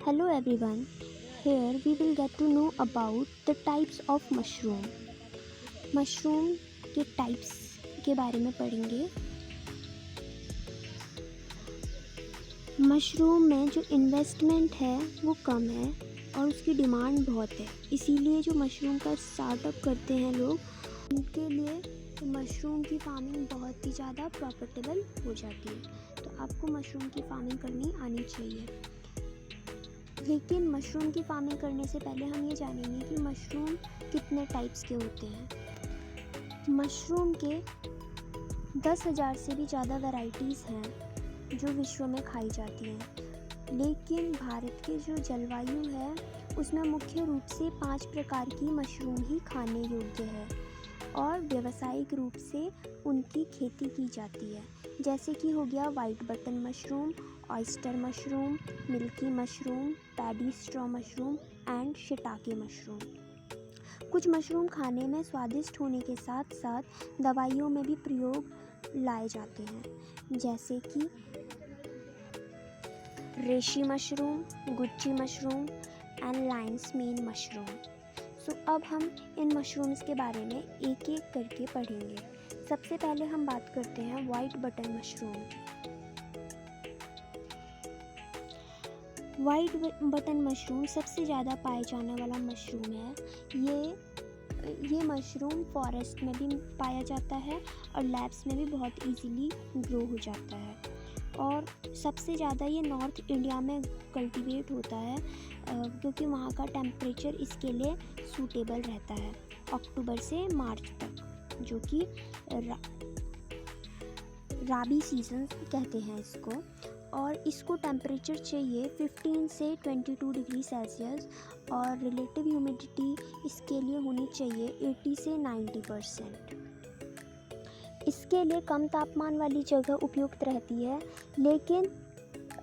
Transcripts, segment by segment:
Hello everyone. Here we will get to know about the types of mushroom. Mushroom के types के बारे में पढ़ेंगे। मशरूम में जो इन्वेस्टमेंट है वो कम है और उसकी डिमांड बहुत है, इसीलिए जो मशरूम का स्टार्टअप करते हैं लोग, उनके लिए मशरूम की फार्मिंग बहुत ही ज़्यादा प्रॉफिटेबल हो जाती है। तो आपको मशरूम की फार्मिंग करनी आनी चाहिए। लेकिन मशरूम की फार्मिंग करने से पहले हम ये जानेंगे कि मशरूम कितने टाइप्स के होते हैं। मशरूम के 10,000 से भी ज़्यादा वैरायटीज़ हैं जो विश्व में खाई जाती हैं। लेकिन भारत के जो जलवायु है उसमें मुख्य रूप से 5 प्रकार की मशरूम ही खाने योग्य है और व्यावसायिक रूप से उनकी खेती की जाती है, जैसे कि हो गया white button mushroom, oyster mushroom, milky mushroom, paddy straw mushroom and shiitake mushroom. कुछ मशरूम खाने में स्वादिष्ट होने के साथ साथ दवाइयों में भी प्रयोग लाए जाते हैं, जैसे कि reishi mushroom, guchhi mushroom and lion's mane mushroom. अब हम इन मशरूम्स के बारे में एक एक करके पढ़ेंगे। सबसे पहले हम बात करते हैं वाइट बटन मशरूम की। वाइट बटन मशरूम सबसे ज़्यादा पाए जाने वाला मशरूम है। ये मशरूम फॉरेस्ट में भी पाया जाता है और लैब्स में भी बहुत इजीली ग्रो हो जाता है और सबसे ज़्यादा ये नॉर्थ इंडिया में कल्टीवेट होता है क्योंकि वहाँ का टेम्परेचर इसके लिए सूटेबल रहता है, अक्टूबर से मार्च तक, जो कि राबी सीजन कहते हैं इसको। और इसको टेम्परेचर चाहिए 15 से 22 डिग्री सेल्सियस और रिलेटिव ह्यूमिडिटी इसके लिए होनी चाहिए 80 से 90%। इसके लिए कम तापमान वाली जगह उपयुक्त रहती है, लेकिन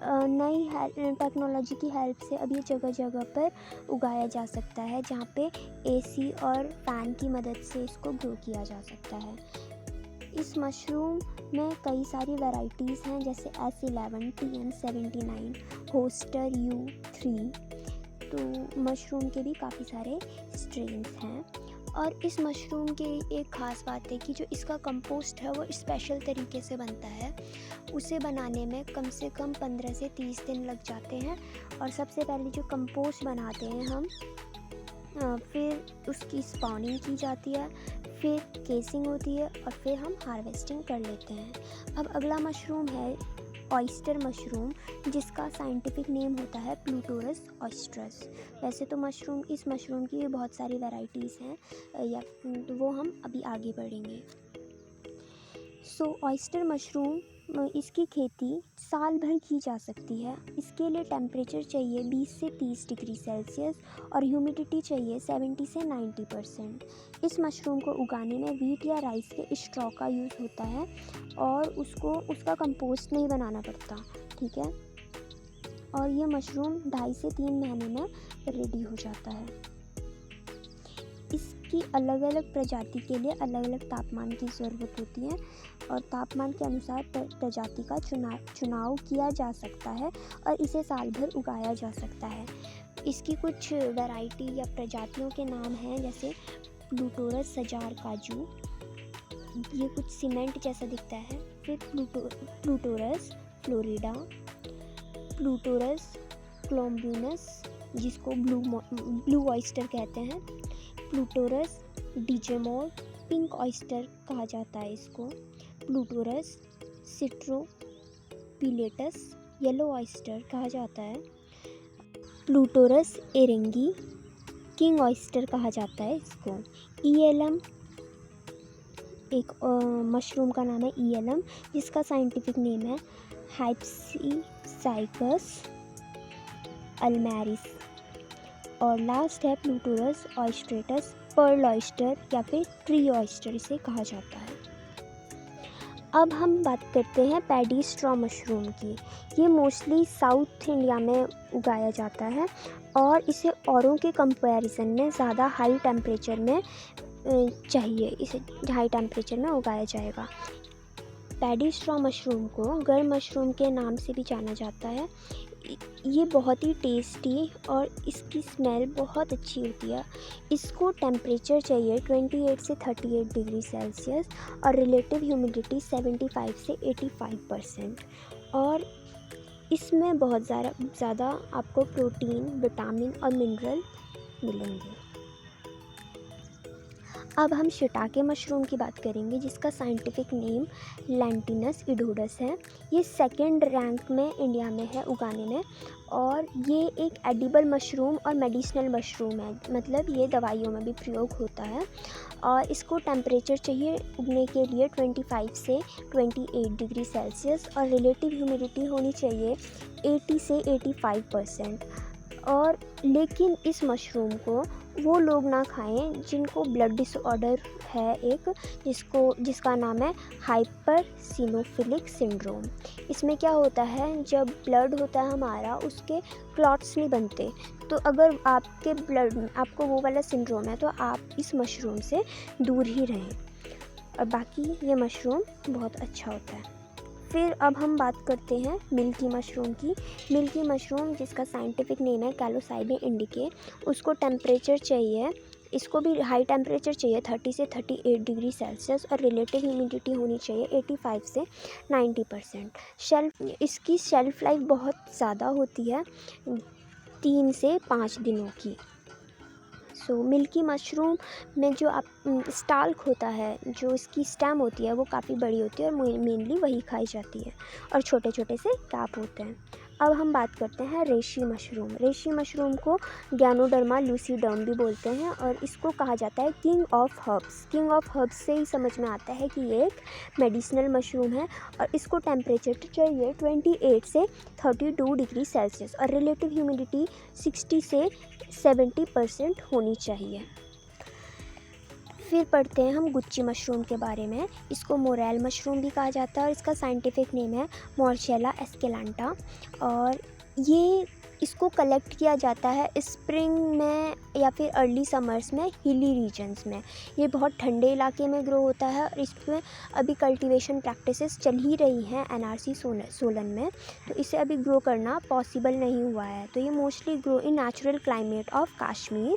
नई टेक्नोलॉजी की हेल्प से अब ये जगह जगह पर उगाया जा सकता है, जहाँ पे एसी और फैन की मदद से इसको ग्रो किया जा सकता है। इस मशरूम में कई सारी वैरायटीज़ हैं, जैसे S11, TM79, होस्टर U3। तो मशरूम के भी काफ़ी सारे स्ट्रेन्स हैं और इस मशरूम की एक ख़ास बात है कि जो इसका कंपोस्ट है वो स्पेशल तरीके से बनता है। उसे बनाने में कम से कम 15 से 30 दिन लग जाते हैं और सबसे पहले जो कंपोस्ट बनाते हैं हम, फिर उसकी स्पॉनिंग की जाती है, फिर केसिंग होती है और फिर हम हार्वेस्टिंग कर लेते हैं। अब अगला मशरूम है ऑयस्टर मशरूम, जिसका साइंटिफिक नेम होता है प्लूटोरस ऑयस्ट्रस। वैसे तो इस मशरूम की बहुत सारी वैरायटीज़ हैं, या वो हम अभी आगे बढ़ेंगे। ऑयस्टर मशरूम इसकी खेती साल भर की जा सकती है। इसके लिए टेम्परेचर चाहिए 20 से 30 डिग्री सेल्सियस और ह्यूमिडिटी चाहिए 70 से 90%। इस मशरूम को उगाने में वीट या राइस के स्ट्रॉ का यूज़ होता है और उसका कंपोस्ट नहीं बनाना पड़ता, ठीक है। और ये मशरूम 2.5 से 3 महीने में रेडी हो जाता है। इसकी अलग अलग प्रजाति के लिए अलग अलग तापमान की ज़रूरत होती है और तापमान के अनुसार प्रजाति का चुनाव किया जा सकता है और इसे साल भर उगाया जा सकता है। इसकी कुछ वैरायटी या प्रजातियों के नाम हैं, जैसे प्लूटोरस सजार काजू, ये कुछ सीमेंट जैसा दिखता है। फिर प्लूटोरस फ्लोरिडा, प्लूटोरस कोलम्बिनस, जिसको ब्लू ऑयस्टर कहते हैं, प्लूटोरस डिजेमोर, पिंक ऑयस्टर कहा जाता है इसको, प्लूटोरस सिट्रोपिलेटस, येलो ऑयस्टर कहा जाता है, प्लूटोरस एरेंगी, किंग ऑयस्टर कहा जाता है इसको। ईएलएम, एक मशरूम का नाम है ईएलएम, जिसका साइंटिफिक नेम है हाइप्सिसाइकस अल्मेरिस। और लास्ट है प्लूटोरस ऑयस्ट्रेटस, पर्ल ऑयस्टर या फिर ट्री ऑयस्टर इसे कहा जाता है। अब हम बात करते हैं पैडी स्ट्रॉ मशरूम की। ये मोस्टली साउथ इंडिया में उगाया जाता है और इसे औरों के कंपैरिजन में ज़्यादा हाई टेम्परेचर में चाहिए, इसे हाई टेम्परेचर में उगाया जाएगा। पैडी स्ट्रॉ मशरूम को गर्म मशरूम के नाम से भी जाना जाता है। ये बहुत ही टेस्टी और इसकी स्मेल बहुत अच्छी होती है। इसको टेम्परेचर चाहिए 28 से 38 डिग्री सेल्सियस और रिलेटिव ह्यूमिडिटी 75 से 85%। और इसमें बहुत ज़्यादा आपको प्रोटीन, विटामिन और मिनरल मिलेंगे। अब हम शिटाके मशरूम की बात करेंगे, जिसका साइंटिफिक नेम लैंटिनस इडोडस है। ये सेकंड रैंक में इंडिया में है उगाने में, और ये एक एडिबल मशरूम और मेडिसिनल मशरूम है, मतलब ये दवाइयों में भी प्रयोग होता है। और इसको टेम्परेचर चाहिए उगने के लिए 25 से 28 डिग्री सेल्सियस और रिलेटिव ह्यूमिडिटी होनी चाहिए 80 से 85%। और लेकिन इस मशरूम को वो लोग ना खाएं जिनको ब्लड डिसऑर्डर है एक, जिसका नाम है हाइपरसिनोफिलिक सिंड्रोम। इसमें क्या होता है, जब ब्लड होता है हमारा, उसके क्लॉट्स नहीं बनते। तो अगर आपको वो वाला सिंड्रोम है तो आप इस मशरूम से दूर ही रहें। और बाकी ये मशरूम बहुत अच्छा होता है। फिर अब हम बात करते हैं मिल्की मशरूम की। मिल्की मशरूम, जिसका साइंटिफिक नेम है कैलोसाइबे इंडिके, उसको टेम्परेचर चाहिए, इसको भी हाई टेम्परेचर चाहिए 30 से 38 डिग्री सेल्सियस और रिलेटिव ह्यूमिडिटी होनी चाहिए 85 से 90%। इसकी शेल्फ़ लाइफ बहुत ज़्यादा होती है, 3 से 5 दिनों की। मिल्की मशरूम में जो स्टाल्क होता है, जो इसकी स्टेम होती है, वो काफ़ी बड़ी होती है और मेनली वही खाई जाती है, और छोटे छोटे से कैप होते हैं। अब हम बात करते हैं रेशी मशरूम। रेशी मशरूम को गैनोडर्मा लूसीडर्म भी बोलते हैं, और इसको कहा जाता है king of herbs. King of herbs से ही समझ में आता है कि ये एक मेडिसिनल मशरूम है, और इसको टेम्परेचर चाहिए 28 से 32 डिग्री सेल्सियस और रिलेटिव ह्यूमिडिटी 60 से 70% होनी चाहिए। फिर पढ़ते हैं हम गुच्ची मशरूम के बारे में। इसको मोरेल मशरूम भी कहा जाता है और इसका साइंटिफिक नेम है मोर्चेला एस्केलेंटा। और ये इसको कलेक्ट किया जाता है स्प्रिंग में या फिर अर्ली समर्स में हिली रीजन्स में। ये बहुत ठंडे इलाके में ग्रो होता है और इसमें अभी कल्टीवेशन प्रैक्टिसेस चल ही रही हैं NRC सोलन में, तो इसे अभी ग्रो करना पॉसिबल नहीं हुआ है। तो ये mostly grow in natural climate of Kashmir,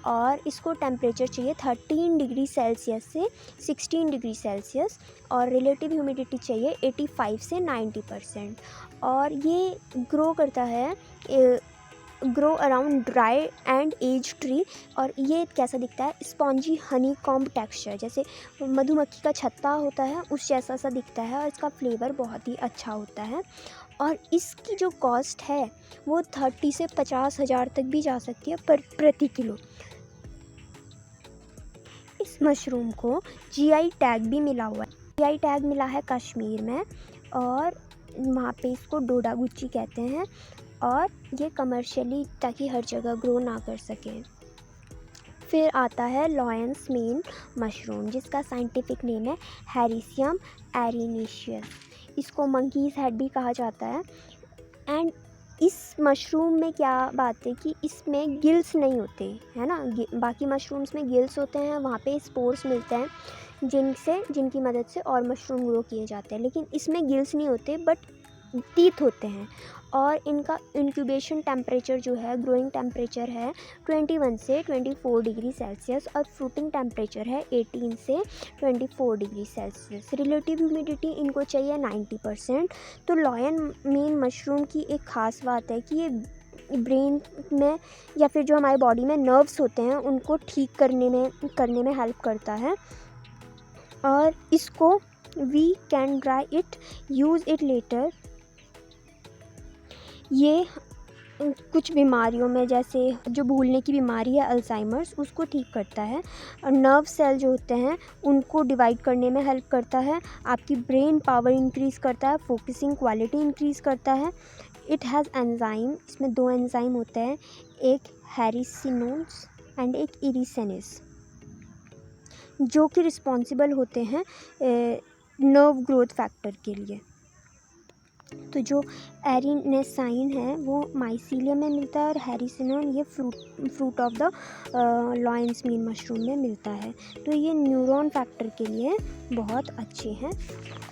और इसको टेम्परेचर चाहिए 13 डिग्री सेल्सियस से 16 डिग्री सेल्सियस और रिलेटिव ह्यूमिडिटी चाहिए 85 से 90%। और ये ग्रो करता है grow around dry and age tree. और ये कैसा दिखता है, स्पॉन्जी हनी कॉम्ब टेक्सचर, जैसे मधुमक्खी का छत्ता होता है उस जैसा सा दिखता है, और इसका फ्लेवर बहुत ही अच्छा होता है। और इसकी जो कॉस्ट है वो 30 से 50 हज़ार तक भी जा सकती है प्रति किलो। इस मशरूम को GI टैग भी मिला हुआ है। GI टैग मिला है कश्मीर में, और वहाँ पे इसको डोडा गुच्ची कहते हैं, और ये कमर्शियली ताकि हर जगह ग्रो ना कर सके। फिर आता है लॉयंस मेन मशरूम, जिसका साइंटिफिक नेम है हैरिसियम एरिनेशियस। इसको मंकीज़ हेड भी कहा जाता है। एंड इस मशरूम में क्या बात है कि इसमें गिल्स नहीं होते है ना। बाकी मशरूम्स में गिल्स होते हैं, वहाँ पे स्पोर्स मिलते हैं जिनकी मदद से और मशरूम ग्रो किए जाते हैं, लेकिन इसमें गिल्स नहीं होते बट टीथ होते हैं। और इनका इंक्यूबेशन टेम्परेचर जो है, ग्रोइंग टेम्परेचर है 21 से 24 डिग्री सेल्सियस और फ्रूटिंग टेम्परेचर है 18 से 24 डिग्री सेल्सियस। रिलेटिव ह्यूमिडिटी इनको चाहिए 90%। तो लॉयन मेन मशरूम की एक ख़ास बात है कि ये ब्रेन में या फिर जो हमारे बॉडी में नर्व्स होते हैं उनको ठीक करने में हेल्प करता है। और इसको we can dry it, use it later. ये कुछ बीमारियों में, जैसे जो भूलने की बीमारी है अल्जाइमर्स, उसको ठीक करता है। और नर्व सेल जो होते हैं उनको डिवाइड करने में हेल्प करता है, आपकी ब्रेन पावर इंक्रीज़ करता है, फोकसिंग क्वालिटी इंक्रीज़ करता है। इट हैज़ एंजाइम, इसमें 2 एंजाइम होते हैं, एक हैरिसिनोस एंड एक इरिसेनिस, जो कि रिस्पॉन्सिबल होते हैं नर्व ग्रोथ फैक्टर के लिए। तो जो एरिनेसाइन है वो माइसीलियम में मिलता है और हेरिसिनोन ये fruit of the lions mean mushroom में मिलता है। तो ये न्यूरॉन फैक्टर के लिए बहुत अच्छे हैं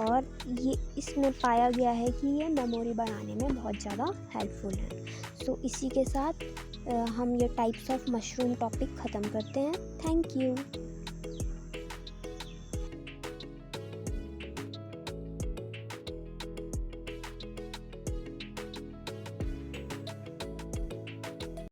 और ये इसमें पाया गया है कि ये मेमोरी बनाने में बहुत ज़्यादा हेल्पफुल है। सो इसी के साथ हम ये टाइप्स ऑफ मशरूम टॉपिक ख़त्म करते हैं। Thank you.